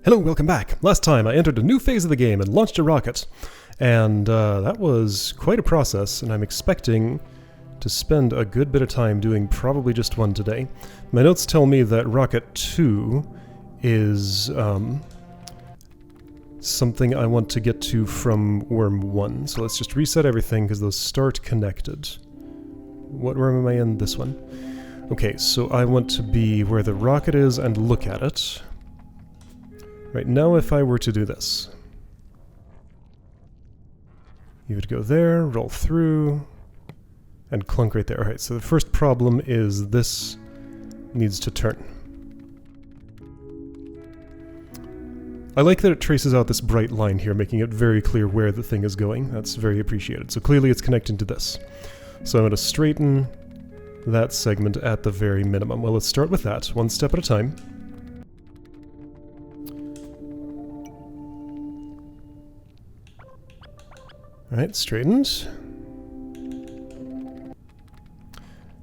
Hello, welcome back. Last time I entered a new phase of the game and launched a rocket, and that was quite a process, and I'm expecting to spend a good bit of time doing probably just one today. My notes tell me that Rocket 2 is something I want to get to from Worm 1, so let's just reset everything because those start connected. What worm am I in? This one. Okay, so I want to be where the rocket is and look at it. Right, now if I were to do this, you would go there, roll through, and clunk right there. Alright, so the first problem is this needs to turn. I like that it traces out this bright line here, making it very clear where the thing is going. That's very appreciated. So clearly it's connecting to this. So I'm going to straighten that segment at the very minimum. Well, let's start with that, one step at a time. Alright, straightened.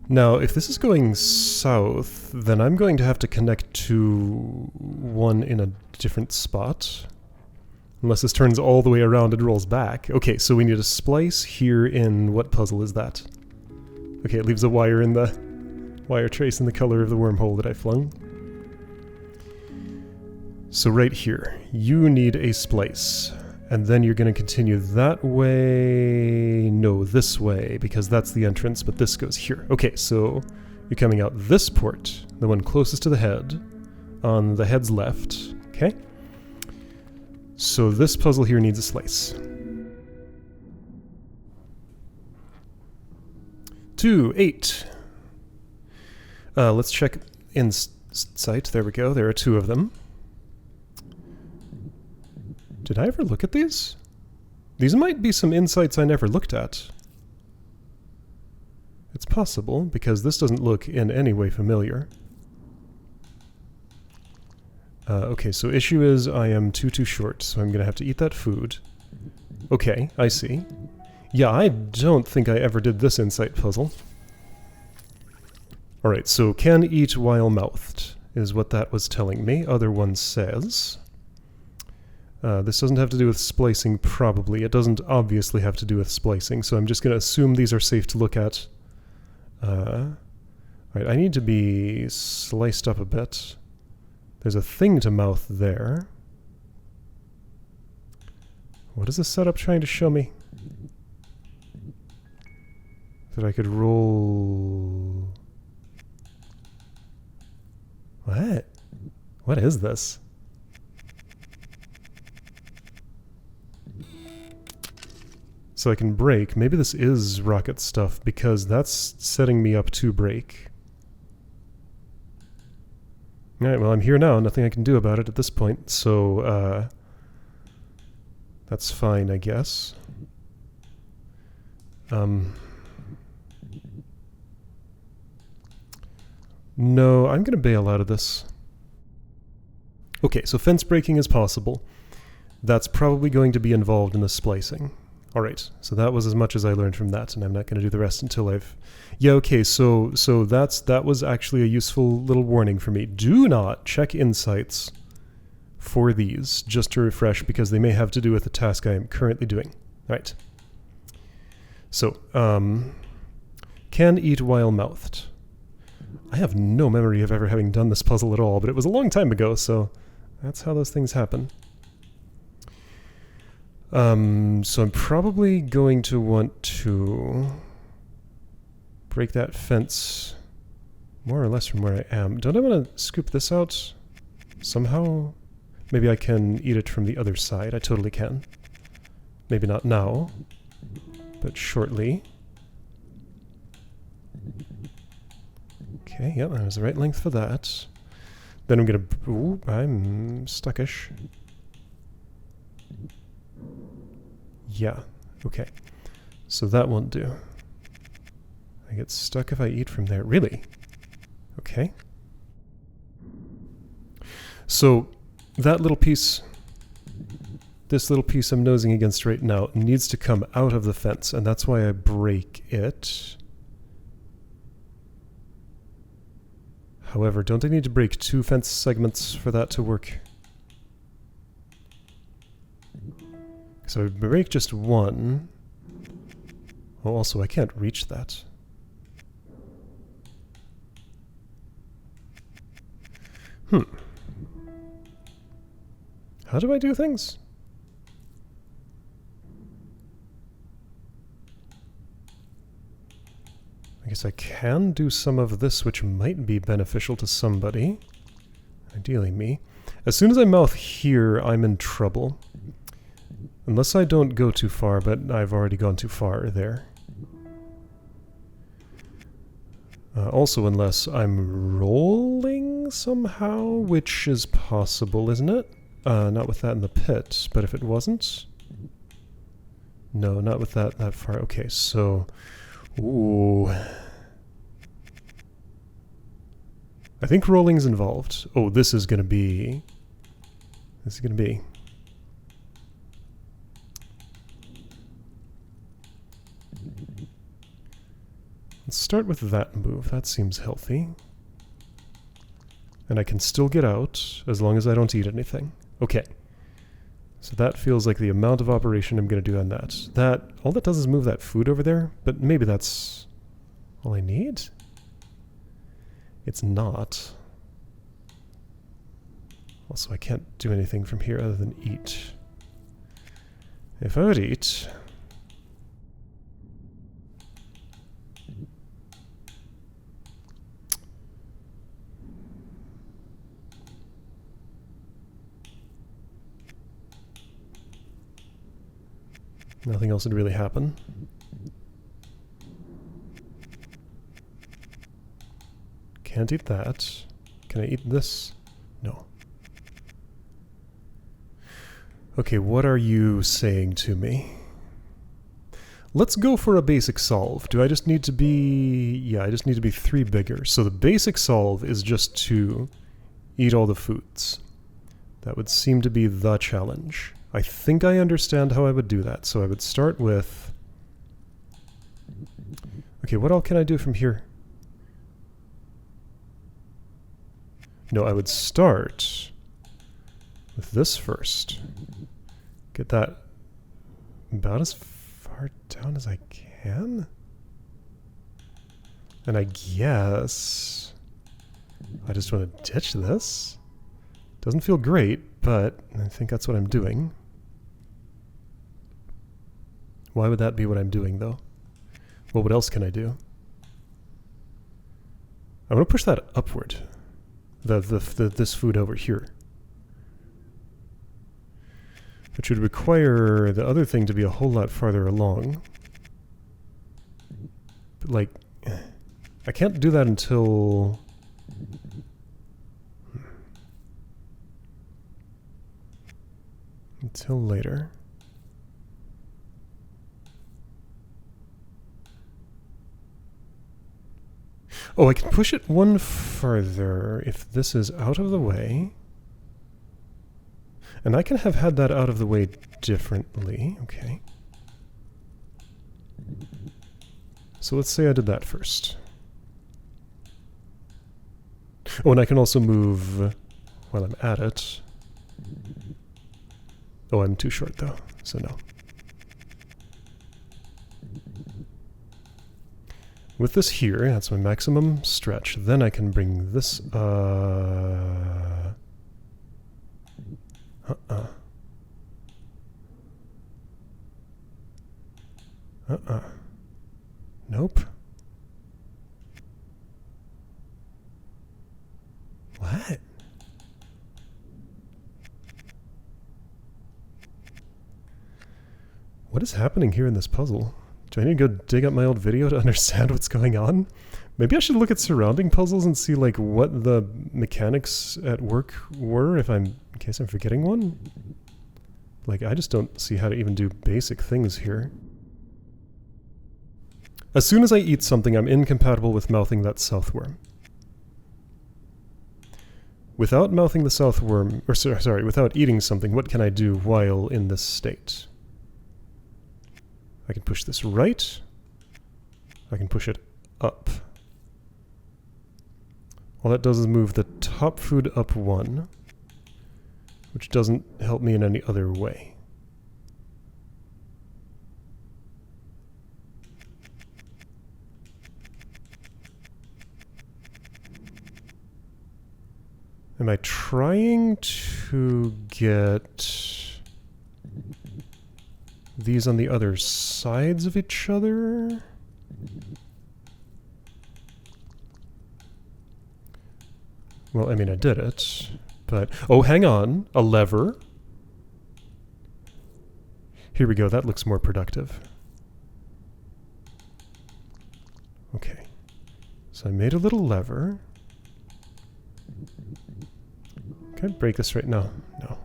Now, if this is going south, then I'm going to have to connect to one in a different spot. Unless this turns all the way around and rolls back. Okay, so we need a splice here in... what puzzle is that? Okay, it leaves a wire in the... wire trace in the color of the wormhole that I flung. So right here, you need a splice. And then you're going to continue that way... no, this way, because that's the entrance, but this goes here. Okay, so you're coming out this port, the one closest to the head, on the head's left, okay? So this puzzle here needs a slice. 2, 8. Let's check Insight. There we go, there are 2 of them. Did I ever look at these? These might be some insights I never looked at. It's possible, because this doesn't look in any way familiar. Okay, so issue is I am too short, so I'm going to have to eat that food. Okay, I see. Yeah, I don't think I ever did this insight puzzle. Alright, so can eat while mouthed is what that was telling me. Other one says... this doesn't have to do with splicing, probably. It doesn't obviously have to do with splicing, so I'm just going to assume these are safe to look at. Alright, I need to be sliced up a bit. There's a thing to mouth there. What is the setup trying to show me? That I could roll... What? What is this? So I can break. Maybe this is rocket stuff, because that's setting me up to break. Alright, well I'm here now, nothing I can do about it at this point, so that's fine, I guess. No, I'm gonna bail out of this. Okay, so fence breaking is possible. That's probably going to be involved in the splicing. Alright, so that was as much as I learned from that, and I'm not going to do the rest until I've... Yeah, okay, so that was actually a useful little warning for me. Do not check insights for these, just to refresh, because they may have to do with the task I am currently doing. Alright. So, can eat while mouthed. I have no memory of ever having done this puzzle at all, but it was a long time ago, so that's how those things happen. So I'm probably going to want to break that fence more or less from where I am. Don't I want to scoop this out somehow? Maybe I can eat it from the other side. I totally can. Maybe not now, but shortly. Okay, yep, that was the right length for that. Then I'm gonna... Ooh, I'm stuckish. Yeah, okay. So that won't do. I get stuck if I eat from there. Really? Okay. So, that little piece, this little piece I'm nosing against right now, needs to come out of the fence, and that's why I break it. However, don't I need to break 2 fence segments for that to work? So I break just one. Oh, also I can't reach that. How do I do things? I guess I can do some of this, which might be beneficial to somebody. Ideally me. As soon as I mouth here, I'm in trouble. Unless I don't go too far, but I've already gone too far there. Also, unless I'm rolling somehow, which is possible, isn't it? Not with that in the pit, but if it wasn't? No, not with that far. Okay, so... Ooh. I think rolling's involved. Oh, this is gonna be... This is gonna be... Let's start with that move. That seems healthy. And I can still get out, as long as I don't eat anything. Okay. So that feels like the amount of operation I'm going to do on that. All that does is move that food over there, but maybe that's all I need? It's not. Also, I can't do anything from here other than eat. If I would eat... Nothing else would really happen. Can't eat that. Can I eat this? No. Okay, what are you saying to me? Let's go for a basic solve. Do I just need to be... Yeah, I just need to be 3 bigger. So the basic solve is just to eat all the foods. That would seem to be the challenge. I think I understand how I would do that. So I would start with... Okay, what all can I do from here? No, I would start with this first. Get that about as far down as I can. And I guess I just want to ditch this. Doesn't feel great, but I think that's what I'm doing. Why would that be what I'm doing, though? Well, what else can I do? I'm going to push that upward. This food over here. Which would require the other thing to be a whole lot farther along. But, like, I can't do that until... Until later. Oh, I can push it one further if this is out of the way. And I can have had that out of the way differently. Okay. So let's say I did that first. Oh, and I can also move while I'm at it. Oh, I'm too short though, so no. With this here, that's my maximum stretch. Then I can bring this, Nope. What? What is happening here in this puzzle? Do I need to go dig up my old video to understand what's going on? Maybe I should look at surrounding puzzles and see like what the mechanics at work were in case I'm forgetting one. Like I just don't see how to even do basic things here. As soon as I eat something, I'm incompatible with mouthing that southworm. Without mouthing the southworm, or sorry, without eating something, what can I do while in this state? I can push this right. I can push it up. All that does is move the top food up 1, which doesn't help me in any other way. Am I trying to get these on the other sides of each other? Well, I mean, I did it, but... Oh, hang on. A lever. Here we go. That looks more productive. Okay. So I made a little lever. Can I break this right now? No.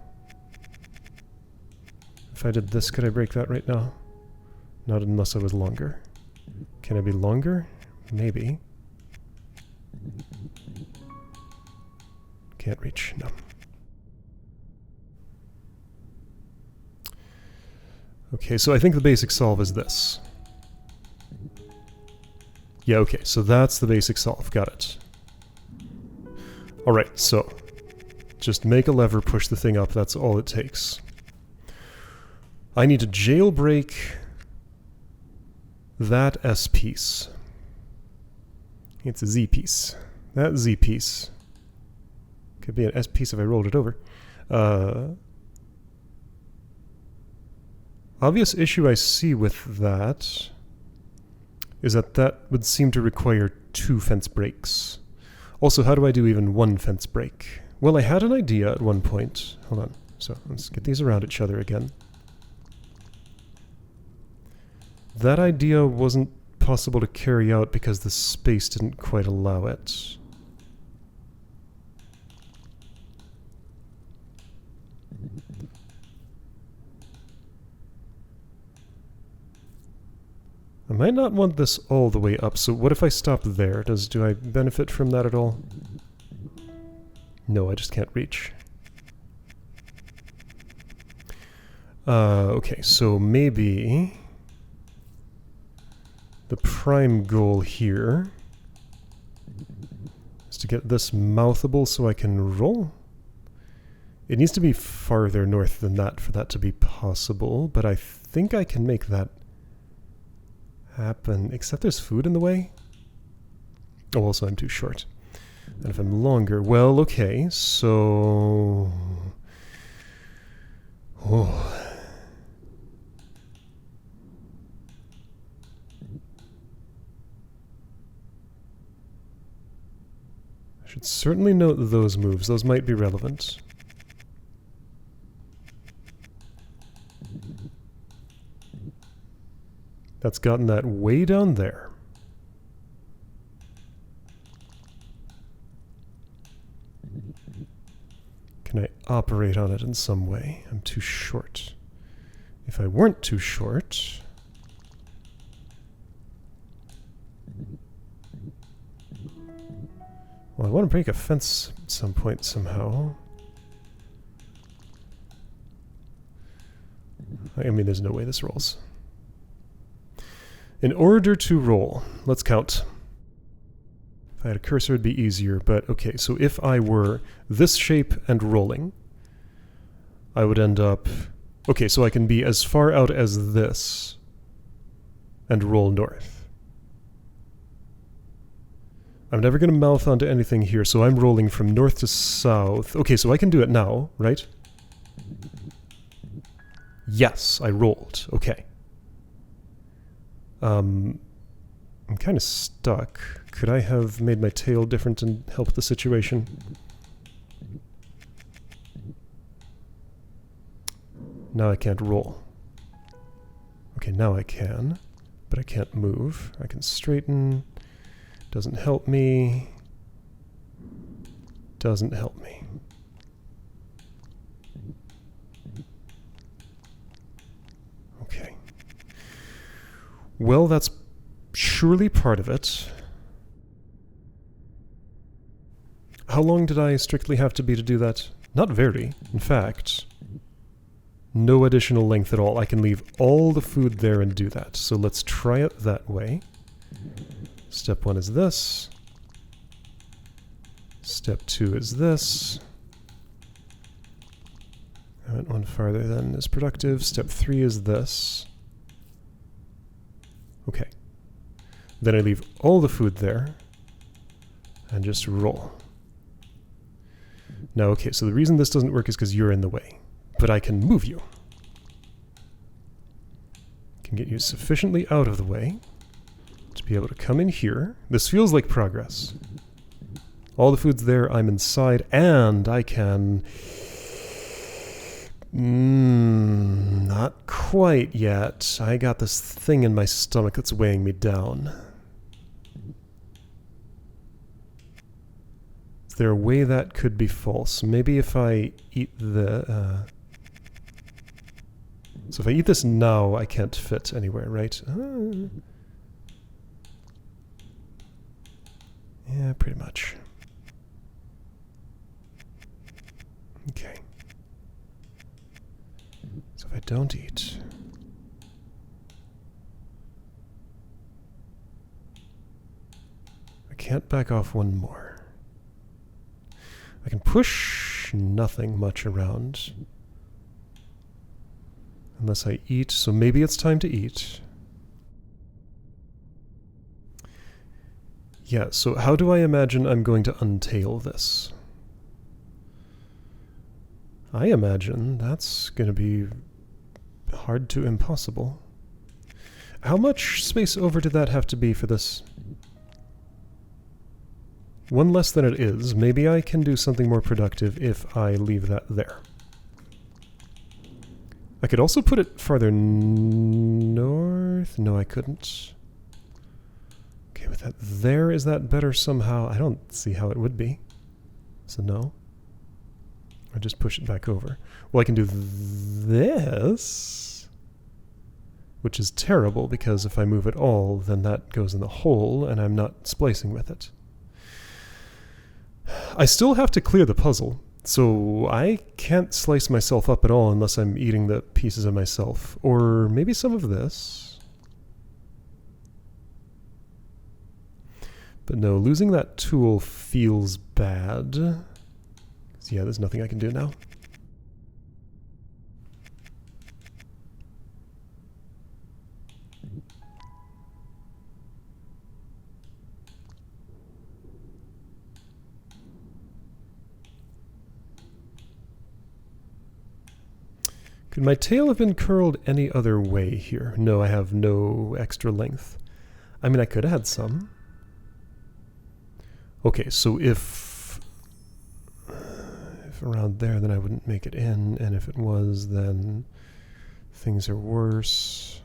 If I did this, could I break that right now? Not unless I was longer. Can I be longer? Maybe. Can't reach, no. Okay, so I think the basic solve is this. Yeah, okay, so that's the basic solve, got it. Alright, so just make a lever, push the thing up, that's all it takes. I need to jailbreak that S piece. It's a Z piece. That Z piece. Could be an S piece if I rolled it over. Obvious issue I see with that is that that would seem to require 2 fence breaks. Also, how do I do even 1 fence break? Well, I had an idea at one point. Hold on. So let's get these around each other again. That idea wasn't possible to carry out because the space didn't quite allow it. I might not want this all the way up, so what if I stop there? Do I benefit from that at all? No, I just can't reach. Okay, so maybe the prime goal here is to get this mouthable so I can roll. It needs to be farther north than that for that to be possible, but I think I can make that happen, except there's food in the way. Oh, also I'm too short. And if I'm longer, well, okay, so... Oh. I should certainly note those moves. Those might be relevant. That's gotten that way down there. Can I operate on it in some way? I'm too short. If I weren't too short... Well, I want to break a fence at some point somehow. I mean, there's no way this rolls. In order to roll, let's count. If I had a cursor, it'd be easier, but okay, so if I were this shape and rolling, I would end up... Okay, so I can be as far out as this and roll north. I'm never going to mouth onto anything here, so I'm rolling from north to south. Okay, so I can do it now, right? Yes, I rolled. Okay. I'm kind of stuck. Could I have made my tail different and helped the situation? Now I can't roll. Okay, now I can, but I can't move. I can straighten. Doesn't help me. Doesn't help me. Okay. Well, that's surely part of it. How long did I strictly have to be to do that? Not very. In fact, no additional length at all. I can leave all the food there and do that. So let's try it that way. Step 1 is this. Step 2 is this. I went one farther than is productive. Step 3 is this. Okay. Then I leave all the food there and just roll. Now, okay, so the reason this doesn't work is because you're in the way. But I can move you. Can get you sufficiently out of the way to be able to come in here. This feels like progress. All the food's there, I'm inside, and I can... not quite yet. I got this thing in my stomach that's weighing me down. Is there a way that could be false? Maybe if I eat the... So if I eat this now, I can't fit anywhere, right? Yeah, pretty much. Okay. So if I don't eat... I can't back off one more. I can push nothing much around. Unless I eat, so maybe it's time to eat. Yeah, so how do I imagine I'm going to untail this? I imagine that's going to be hard to impossible. How much space over did that have to be for this? One less than it is. Maybe I can do something more productive if I leave that there. I could also put it farther north. No, I couldn't. Okay, with that there, is that better somehow? I don't see how it would be. So no. Or just push it back over. Well, I can do this, which is terrible because if I move it all, then that goes in the hole and I'm not splicing with it. I still have to clear the puzzle. So I can't slice myself up at all unless I'm eating the pieces of myself. Or maybe some of this. But no, losing that tool feels bad. So yeah, there's nothing I can do now. Could my tail have been curled any other way here? No, I have no extra length. I mean, I could have had some. Okay, so if around there, then I wouldn't make it in, and if it was, then things are worse.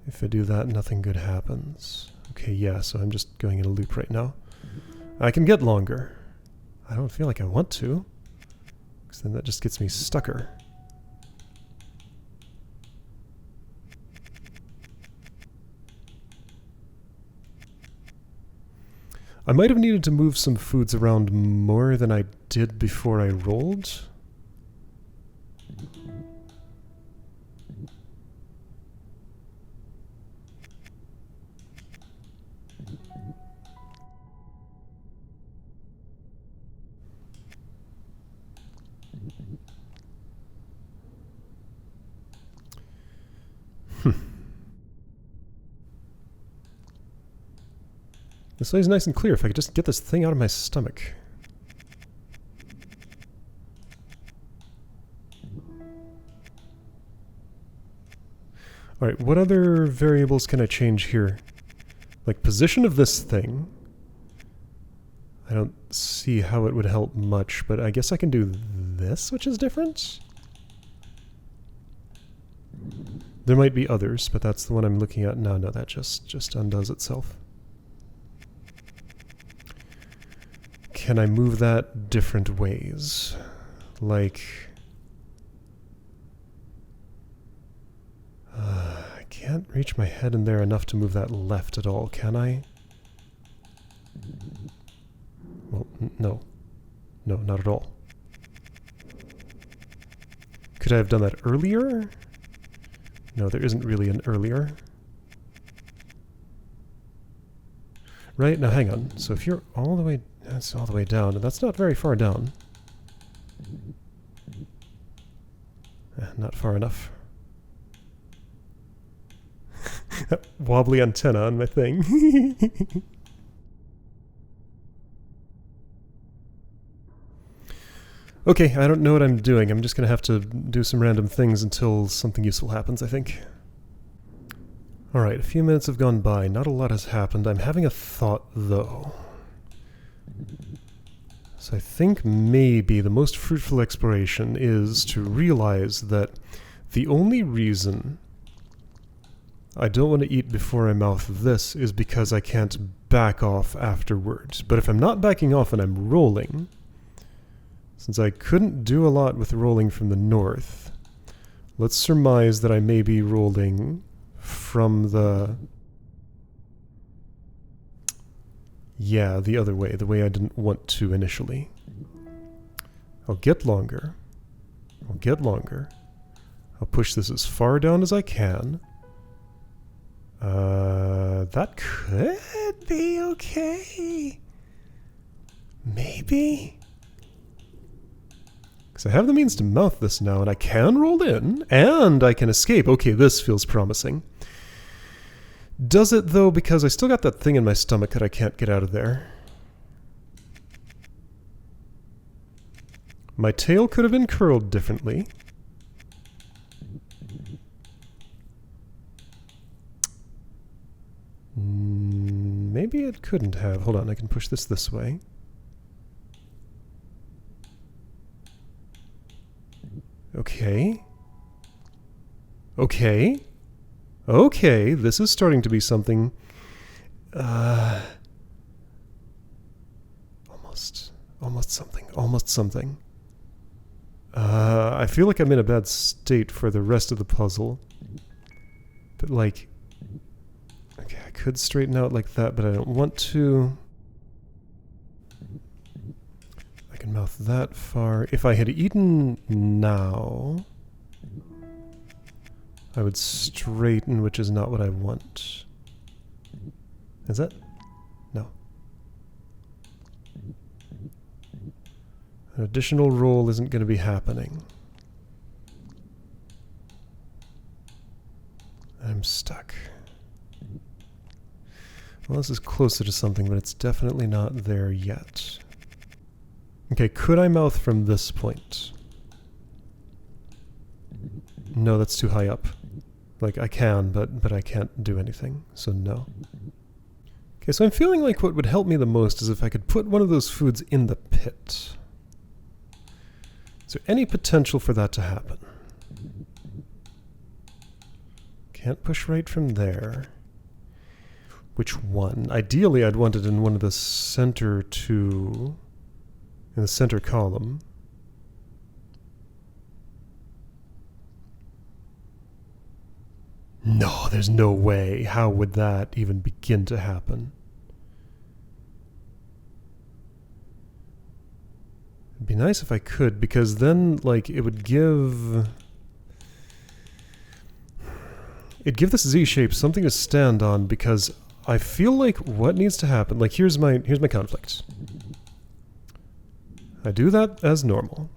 If I do that, nothing good happens. Okay, yeah, so I'm just going in a loop right now. I can get longer. I don't feel like I want to, because then that just gets me stucker. I might have needed to move some foods around more than I did before I rolled. This lays nice and clear if I could just get this thing out of my stomach. Alright, what other variables can I change here? Like position of this thing. I don't see how it would help much, but I guess I can do this, which is different? There might be others, but that's the one I'm looking at now. No, that just undoes itself. Can I move that different ways? Like... I can't reach my head in there enough to move that left at all, can I? Well, no. No, not at all. Could I have done that earlier? No, there isn't really an earlier. Right, now hang on. So if you're all the way... That's all the way down, and that's not very far down. Not far enough. Wobbly antenna on my thing. Okay, I don't know what I'm doing. I'm just going to have to do some random things until something useful happens, I think. Alright, a few minutes have gone by. Not a lot has happened. I'm having a thought, though. So I think maybe the most fruitful exploration is to realize that the only reason I don't want to eat before I mouth this is because I can't back off afterwards. But if I'm not backing off and I'm rolling, since I couldn't do a lot with rolling from the north, let's surmise that I may be rolling from the... yeah, the other way, the way I didn't want to initially. I'll get longer. I'll get longer. I'll push this as far down as I can. That could be okay. Maybe. Because I have the means to mouth this now, and I can roll in, and I can escape. Okay, this feels promising. Does it, though, because I still got that thing in my stomach that I can't get out of there? My tail could have been curled differently. Maybe it couldn't have. Hold on, I can push this way. Okay. Okay. Okay, this is starting to be something... Almost something. I feel like I'm in a bad state for the rest of the puzzle. But like... okay, I could straighten out like that, but I don't want to. I can mouth that far. If I had eaten now, I would straighten, which is not what I want. Is that? No. An additional roll isn't going to be happening. I'm stuck. Well, this is closer to something, but it's definitely not there yet. Okay, could I mouth from this point? No, that's too high up. Like, I can, but I can't do anything, so no. Okay, so I'm feeling like what would help me the most is if I could put one of those foods in the pit. Is there any potential for that to happen? Can't push right from there. Which one? Ideally, I'd want it in one of the center two, in the center column. No, there's no way. How would that even begin to happen? It'd be nice if I could, because then, like, it would give... it'd give this Z shape something to stand on, because I feel like what needs to happen... like, here's my conflict. I do that as normal.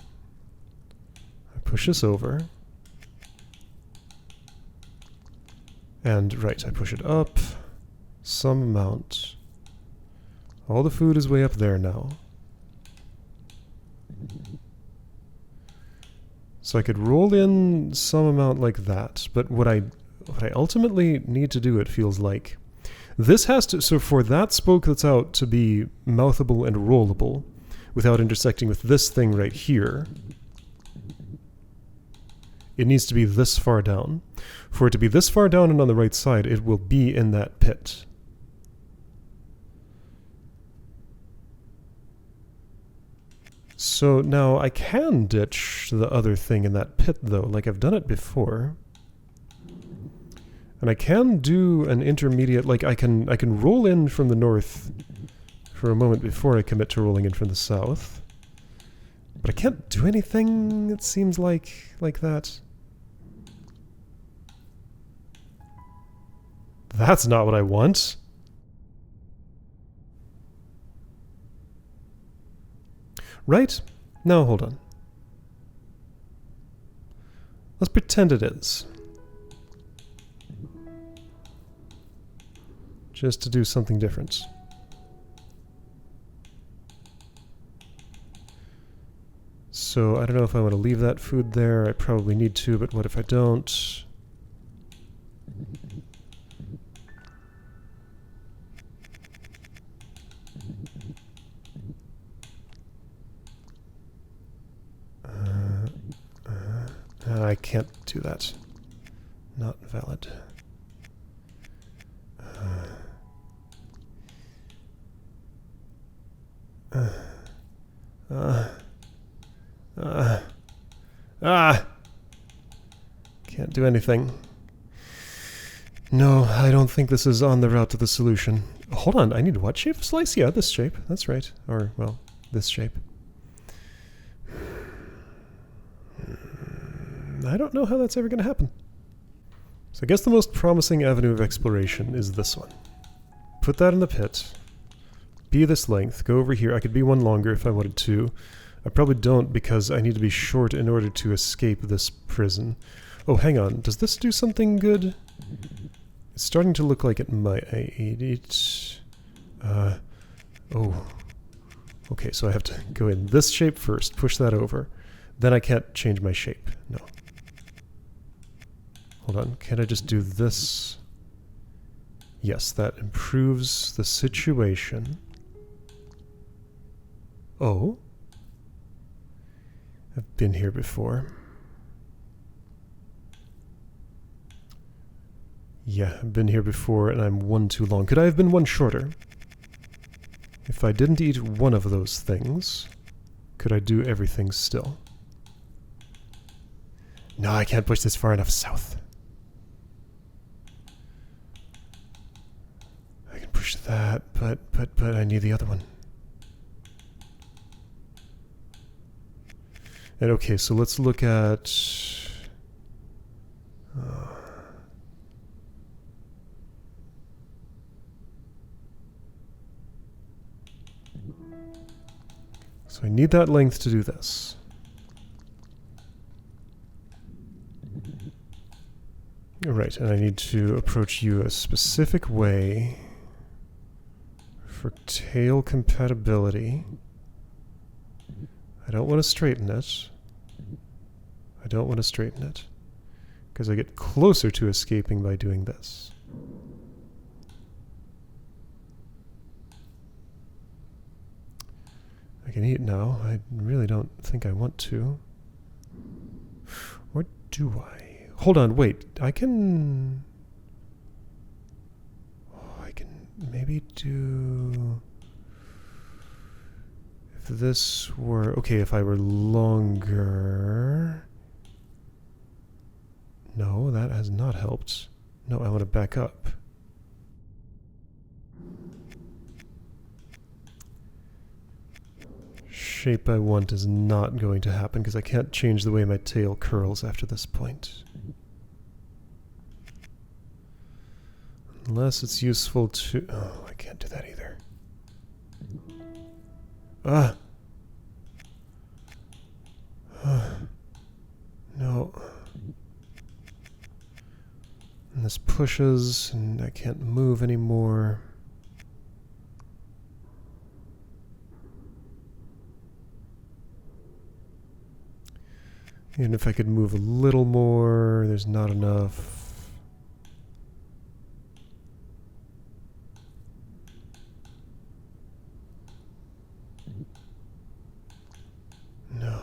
I push this over. And, right, I push it up some amount. All the food is way up there now. So I could roll in some amount like that, but what I ultimately need to do, it feels like, this has to, so for that spoke that's out to be mouthable and rollable, without intersecting with this thing right here, it needs to be this far down. For it to be this far down and on the right side, it will be in that pit. So now I can ditch the other thing in that pit though, like I've done it before. And I can do an intermediate, like I can roll in from the north for a moment before I commit to rolling in from the south. But I can't do anything, it seems like that. That's not what I want. Right? No, hold on. Let's pretend it is. Just to do something different. So I don't know if I want to leave that food there. I probably need to, but what if I don't? I can't do that. Not valid. Can't do anything. No, I don't think this is on the route to the solution. Hold on, I need what shape of slice? Yeah, this shape. That's right. Or, well, this shape. I don't know how that's ever going to happen. So I guess the most promising avenue of exploration is this one. Put that in the pit. Be this length. Go over here. I could be one longer if I wanted to. I probably don't because I need to be short in order to escape this prison. Oh, hang on. Does this do something good? It's starting to look like it might. Oh. Okay, so I have to go in this shape first. Push that over. Then I can't change my shape. No. Hold on. Can't I just do this? Yes, that improves the situation. Oh. I've been here before. Yeah, I've been here before and I'm one too long. Could I have been one shorter? If I didn't eat one of those things, could I do everything still? No, I can't push this far enough south. I can push that, but I need the other one. And okay, so let's look at... so I need that length to do this. Right, and I need to approach you a specific way for tail compatibility. I don't want to straighten it. I don't want to straighten it. Because I get closer to escaping by doing this. I can eat now. I really don't think I want to. Or do I? Hold on, wait. I can... Oh, I can maybe do... If this were... Okay, if I were longer... No, that has not helped. No, I want to back up. Shape I want is not going to happen because I can't change the way my tail curls after this point. Unless it's useful to... Oh, I can't do that either. Ah! No. And this pushes, and I can't move anymore. Even if I could move a little more, there's not enough. No.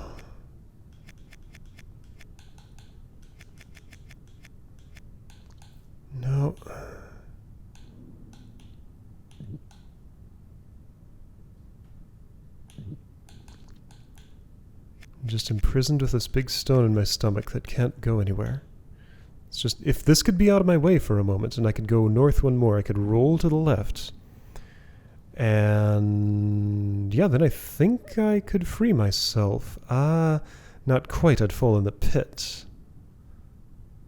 No. I'm just imprisoned with this big stone in my stomach that can't go anywhere. It's just, if this could be out of my way for a moment and I could go north one more, I could roll to the left. And yeah, then I think I could free myself. Not quite, I'd fall in the pit.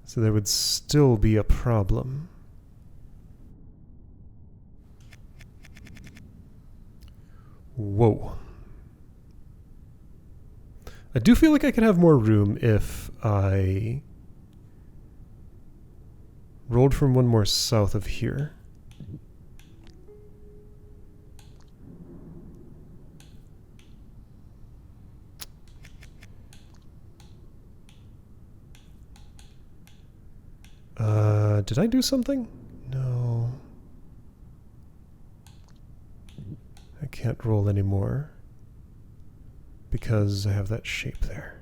So there would still be a problem. Whoa. I do feel like I could have more room if I rolled from one more south of here. Did I do something? No. I can't roll anymore because I have that shape there.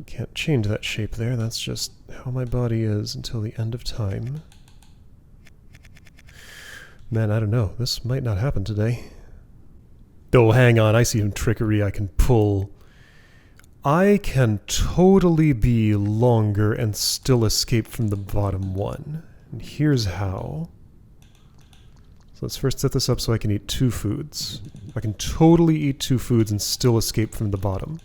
Can't change that shape there, that's just how my body is until the end of time. Man, I don't know, this might not happen today. Oh, hang on, I see some trickery I can pull. I can totally be longer and still escape from the bottom one. And here's how. So let's first set this up so I can eat 2 foods. I can totally eat 2 foods and still escape from the bottom.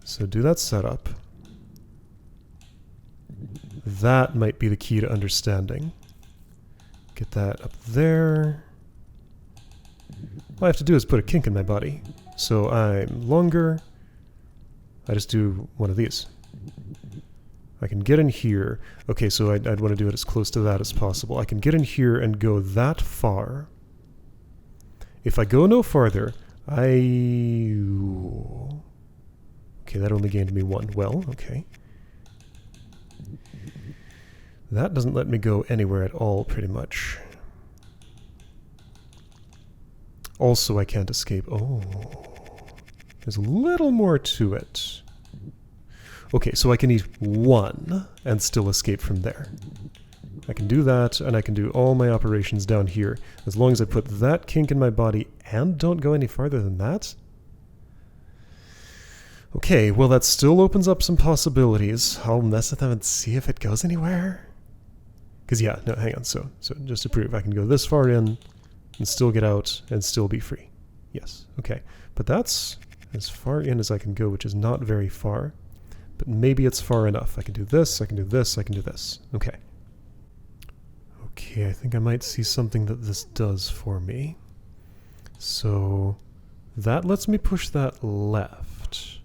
So do that setup. That might be the key to understanding. Get that up there. All I have to do is put a kink in my body. So I'm longer. I just do one of these. I can get in here. Okay, so I'd want to do it as close to that as possible. I can get in here and go that far. If I go no farther, okay, that only gained me 1. Well, okay. That doesn't let me go anywhere at all, pretty much. Also, I can't escape. Oh, there's a little more to it. Okay, so I can eat 1 and still escape from there. I can do that, and I can do all my operations down here, as long as I put that kink in my body and don't go any farther than that. Okay, well that still opens up some possibilities. I'll mess with them and see if it goes anywhere. Because yeah, no, hang on, so just to prove, I can go this far in, and still get out, and still be free. Yes, okay. But that's as far in as I can go, which is not very far. But maybe it's far enough. I can do this, I can do this, I can do this. Okay. Okay, I think I might see something that this does for me. So that lets me push that left,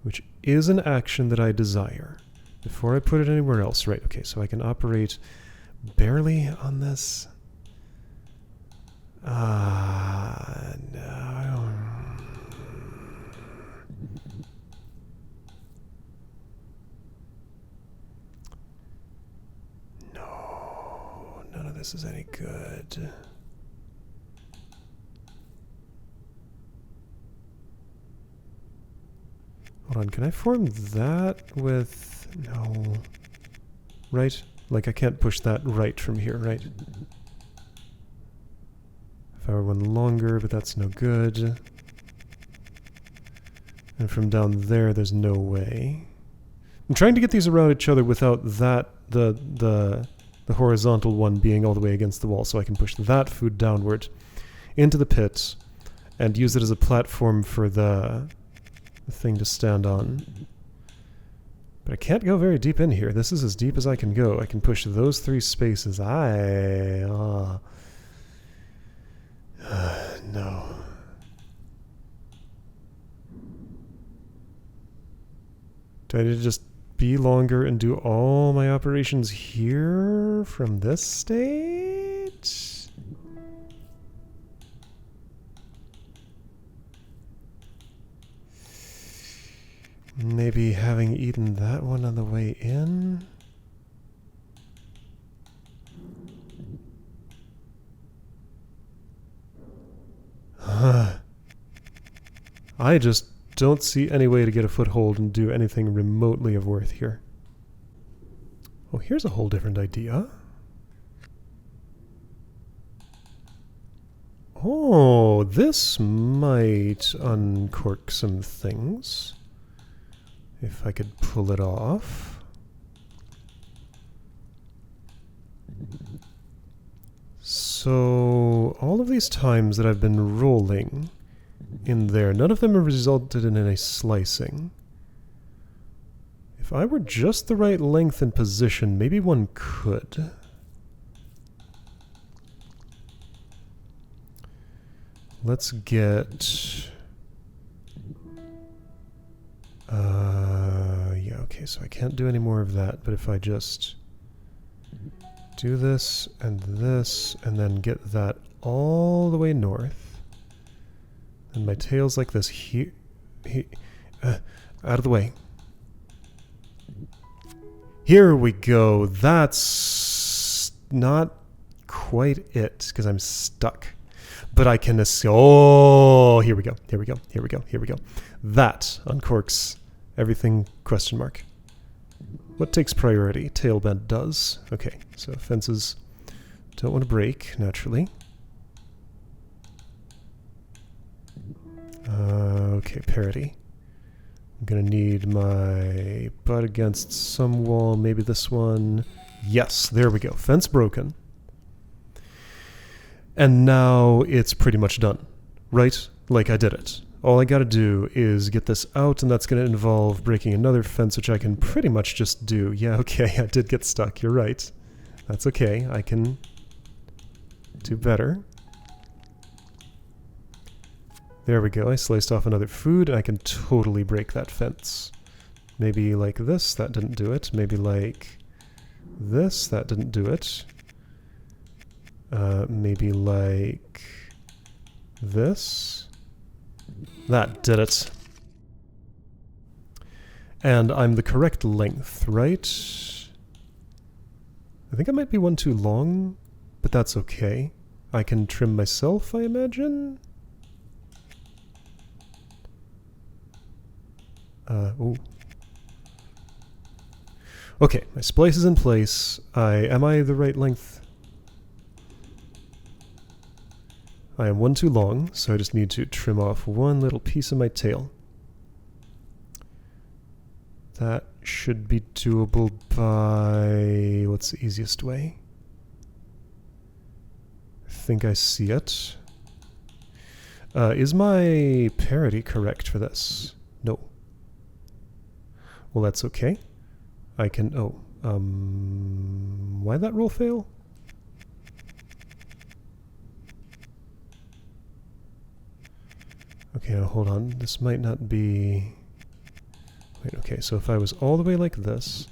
which is an action that I desire. Before I put it anywhere else. Right, okay, so I can operate barely on this. No. No, none of this is any good. Hold on, can I form that with... No. Right? Like I can't push that right from here, right? If I were one longer, but that's no good. And from down there, there's no way. I'm trying to get these around each other without that, the horizontal one being all the way against the wall, so I can push that food downward into the pit and use it as a platform for the thing to stand on. But I can't go very deep in here. This is as deep as I can go. I can push those 3 spaces. No. Do I need to just be longer and do all my operations here from this state? Maybe having eaten that one on the way in? I just don't see any way to get a foothold and do anything remotely of worth here. Oh, here's a whole different idea. Oh, this might uncork some things. If I could pull it off. So, all of these times that I've been rolling in there, none of them have resulted in any slicing. If I were just the right length and position, maybe one could. Let's get... yeah, okay, so I can't do any more of that, but if I just do this, and then get that all the way north, and my tail's like this here, out of the way. Here we go. That's not quite it, because I'm stuck. But I can... Oh, here we go. Here we go. Here we go. Here we go. That uncorks everything, question mark. What takes priority? Tail bend does. Okay, so fences don't want to break, naturally. Okay, parity. I'm gonna need my butt against some wall, maybe this one. Yes, there we go. Fence broken. And now it's pretty much done, right? Like I did it. All I gotta do is get this out, and that's gonna involve breaking another fence, which I can pretty much just do. Yeah, okay, I did get stuck, you're right. That's okay, I can do better. There we go, I sliced off another food, and I can totally break that fence. Maybe like this, that didn't do it. Maybe like this, that didn't do it. Maybe like this. That did it. And I'm the correct length, right? I think I might be one too long, but that's okay. I can trim myself, I imagine? Oh. Okay, my splice is in place. Am I the right length? I am one too long, so I just need to trim off one little piece of my tail. That should be doable by... what's the easiest way? I think I see it. Is my parity correct for this? No. Well, that's okay. I can... oh. Why'd that roll fail? Okay, now hold on. This might not be... wait, okay, so if I was all the way like this...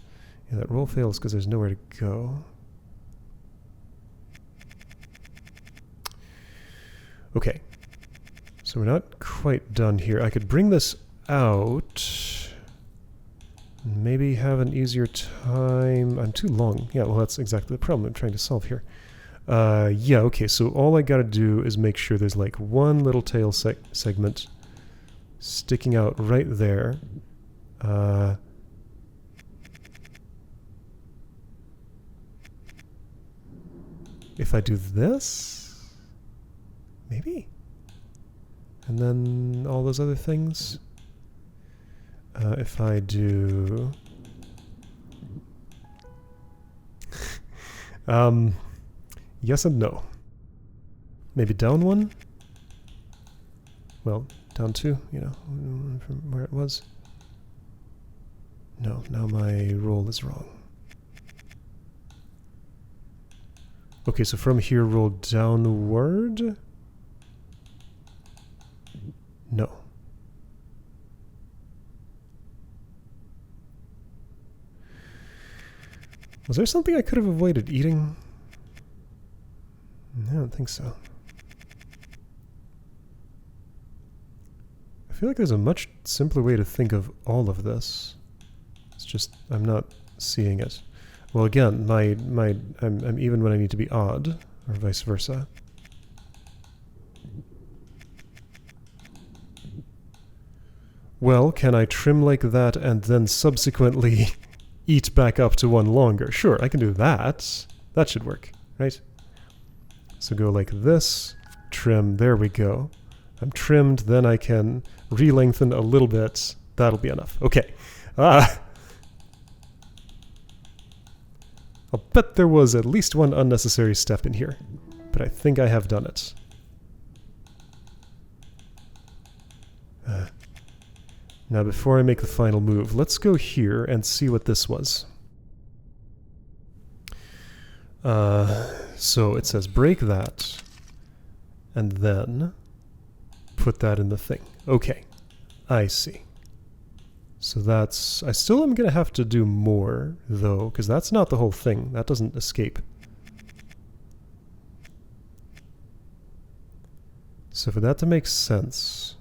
yeah, that roll fails because there's nowhere to go. Okay. So we're not quite done here. I could bring this out... and maybe have an easier time... I'm too long. Yeah, well, that's exactly the problem I'm trying to solve here. Yeah, okay, so all I gotta do is make sure there's like one little tail segment sticking out right there. If I do this, maybe? And then all those other things. If I do... yes and no. Maybe down one? Well, down two, you know, from where it was. No, now my roll is wrong. Okay, so from here, roll downward? No. Was there something I could have avoided eating? I don't think so. I feel like there's a much simpler way to think of all of this. It's just I'm not seeing it. Well, again, I'm even when I need to be odd, or vice versa. Well, can I trim like that and then subsequently eat back up to one longer? Sure, I can do that. That should work, right? So go like this, trim, there we go. I'm trimmed, then I can re-lengthen a little bit. That'll be enough. Okay. I'll bet there was at least one unnecessary step in here, but I think I have done it. Now before I make the final move, let's go here and see what this was. So it says break that, and then put that in the thing. Okay, I see. So that's... I still am going to have to do more, though, because that's not the whole thing. That doesn't escape. So for that to make sense,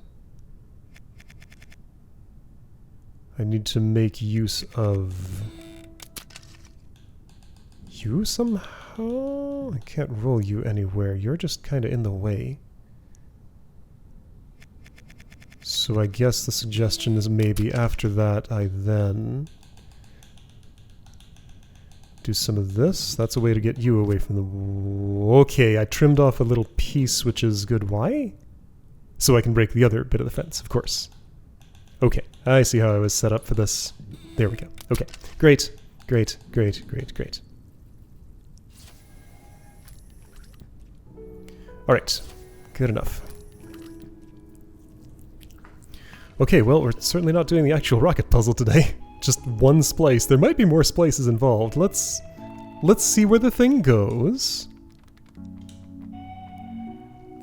I need to make use of you somehow? I can't roll you anywhere. You're just kind of in the way. So I guess the suggestion is maybe after that I then do some of this. That's a way to get you away from the... Okay, I trimmed off a little piece, which is good. Why? So I can break the other bit of the fence, of course. Okay, I see how I was set up for this. There we go. Okay, great, great, great, great, great. All right, good enough. Okay, well, we're certainly not doing the actual rocket puzzle today. Just one splice. There might be more splices involved. Let's see where the thing goes.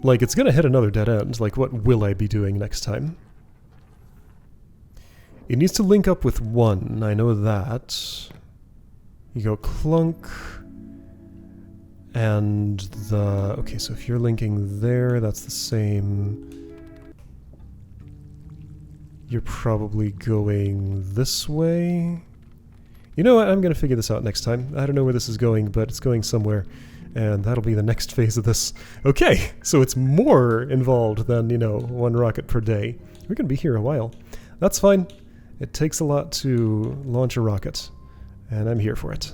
Like, it's gonna hit another dead end. Like, what will I be doing next time? It needs to link up with 1. I know that. You go clunk. And the... Okay, so if you're linking there, that's the same. You're probably going this way. You know what? I'm going to figure this out next time. I don't know where this is going, but it's going somewhere. And that'll be the next phase of this. Okay, so it's more involved than, you know, 1 rocket per day. We're going to be here a while. That's fine. It takes a lot to launch a rocket, and I'm here for it.